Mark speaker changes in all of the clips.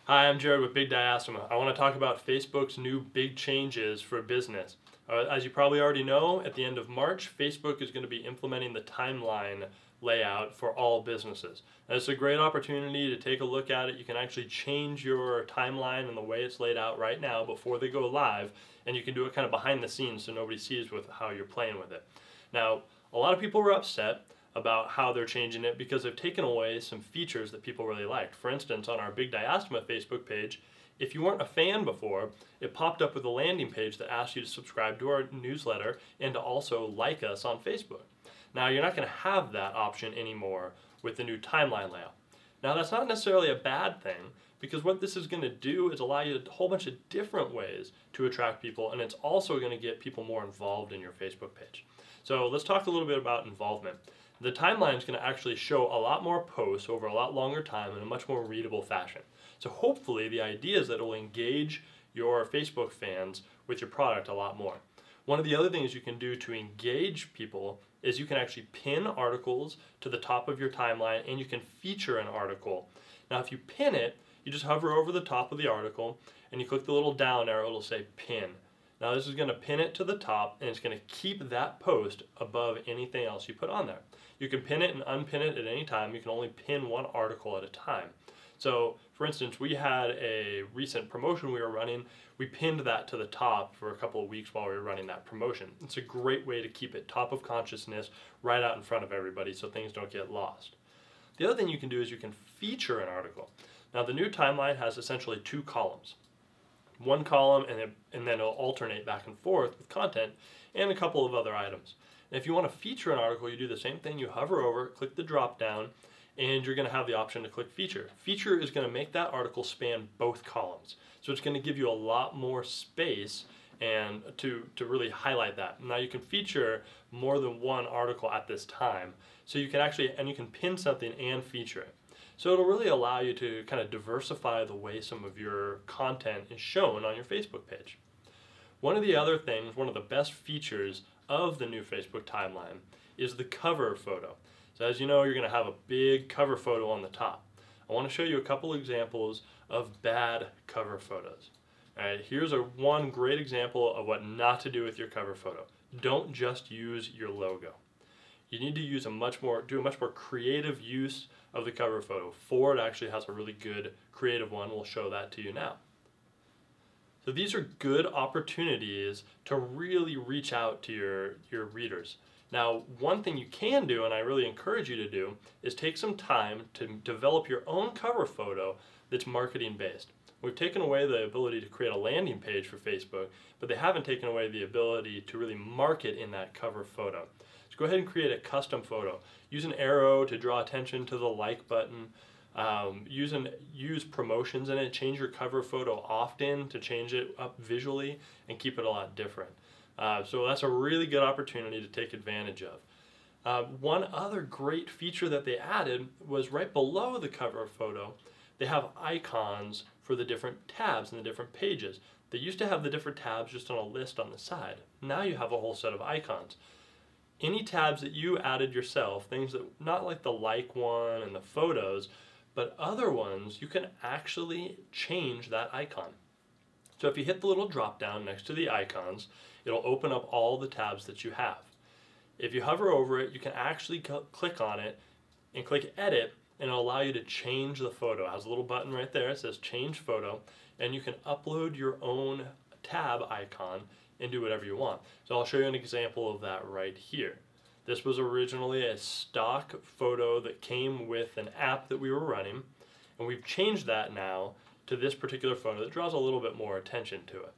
Speaker 1: Hi, I'm Jared with Big Diastema. I want to talk about Facebook's new big changes for business. As you probably already know, at the end of March, Facebook is going to be implementing the timeline layout for all businesses. And it's a great opportunity to take a look at it. You can actually change your timeline and the way it's laid out right now before they go live, and you can do it kind of behind the scenes so nobody sees with how you're playing with it. Now, a lot of people were upset about how they're changing it because they've taken away some features that people really liked. For instance, on our Big Diastema Facebook page, if you weren't a fan before, it popped up with a landing page that asked you to subscribe to our newsletter and to also like us on Facebook. Now, you're not going to have that option anymore with the new timeline layout. Now, that's not necessarily a bad thing, because what this is going to do is allow you a whole bunch of different ways to attract people, and it's also going to get people more involved in your Facebook page. So let's talk a little bit about involvement. The timeline is going to actually show a lot more posts over a lot longer time in a much more readable fashion. So hopefully the idea is that it will engage your Facebook fans with your product a lot more. One of the other things you can do to engage people is you can actually pin articles to the top of your timeline, and you can feature an article. Now if you pin it, you just hover over the top of the article and you click the little down arrow, it'll say pin. Now this is going to pin it to the top, and it's going to keep that post above anything else you put on there. You can pin it and unpin it at any time. You can only pin one article at a time. So for instance, we had a recent promotion we were running. We pinned that to the top for a couple of weeks while we were running that promotion. It's a great way to keep it top of consciousness right out in front of everybody so things don't get lost. The other thing you can do is you can feature an article. Now the new timeline has essentially two columns. One column and then it'll alternate back and forth with content and a couple of other items. And if you want to feature an article, you do the same thing. You hover over, click the drop down, and you're going to have the option to click feature. Feature is going to make that article span both columns. So it's going to give you a lot more space and to really highlight that. Now you can feature more than one article at this time. So you can actually, and you can pin something and feature it. So it'll really allow you to kind of diversify the way some of your content is shown on your Facebook page. One of the other things, one of the best features of the new Facebook timeline is the cover photo. So as you know, you're going to have a big cover photo on the top. I want to show you a couple examples of bad cover photos. All right, here's one great example of what not to do with your cover photo. Don't just use your logo. You need to use do a much more creative use of the cover photo. Ford actually has a really good creative one. We'll show that to you now. So these are good opportunities to really reach out to your readers. Now, one thing you can do, and I really encourage you to do, is take some time to develop your own cover photo that's marketing based. We've taken away the ability to create a landing page for Facebook, but they haven't taken away the ability to really market in that cover photo. So go ahead and create a custom photo. Use an arrow to draw attention to the like button. Use promotions in it. Change your cover photo often to change it up visually and keep it a lot different. So that's a really good opportunity to take advantage of. One other great feature that they added was right below the cover photo, they have icons for the different tabs and the different pages. They used to have the different tabs just on a list on the side. Now you have a whole set of icons. Any tabs that you added yourself, things that not like the like one and the photos, but other ones, you can actually change that icon. So if you hit the little drop down next to the icons, it'll open up all the tabs that you have. If you hover over it, you can actually click on it and click edit, and it'll allow you to change the photo. It has a little button right there, it says change photo, and you can upload your own tab icon and do whatever you want. So I'll show you an example of that right here. This was originally a stock photo that came with an app that we were running, and we've changed that now to this particular photo that draws a little bit more attention to it.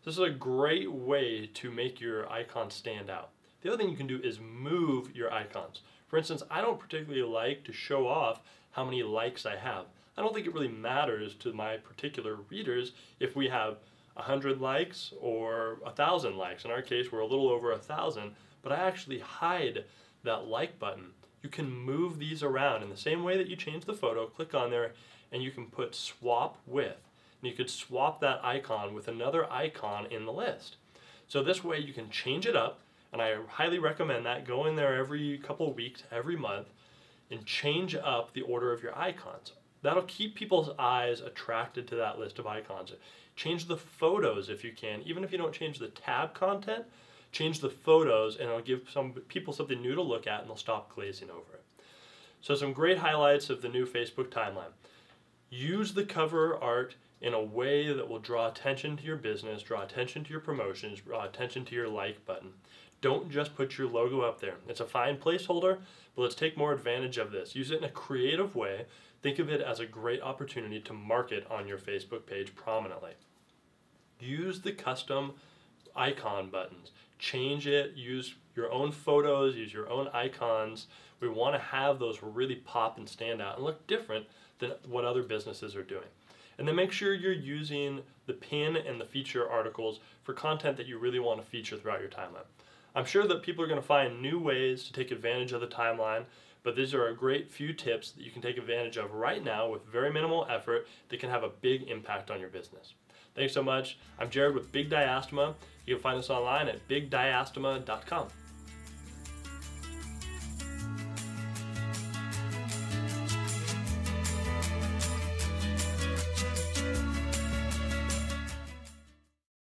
Speaker 1: This is a great way to make your icon stand out. The other thing you can do is move your icons. For instance, I don't particularly like to show off how many likes I have. I don't think it really matters to my particular readers if we have 100 likes or 1,000 likes. In our case, we're a little over 1,000, but I actually hide that like button. You can move these around in the same way that you change the photo. Click on there and you can put swap with. And you could swap that icon with another icon in the list. So this way you can change it up, and I highly recommend that. Go in there every couple of weeks, every month, and change up the order of your icons. That'll keep people's eyes attracted to that list of icons. Change the photos if you can. Even if you don't change the tab content, change the photos and it'll give some people something new to look at and they'll stop glazing over it. So some great highlights of the new Facebook timeline. Use the cover art in a way that will draw attention to your business, draw attention to your promotions, draw attention to your like button. Don't just put your logo up there. It's a fine placeholder, but let's take more advantage of this. Use it in a creative way. Think of it as a great opportunity to market on your Facebook page prominently. Use the custom icon buttons. Change it, use your own photos, use your own icons. We want to have those really pop and stand out and look different than what other businesses are doing. And then make sure you're using the pin and the feature articles for content that you really want to feature throughout your timeline. I'm sure that people are going to find new ways to take advantage of the timeline, but these are a great few tips that you can take advantage of right now with very minimal effort that can have a big impact on your business. Thanks so much. I'm Jared with Big Diastema. You can find us online at bigdiastema.com.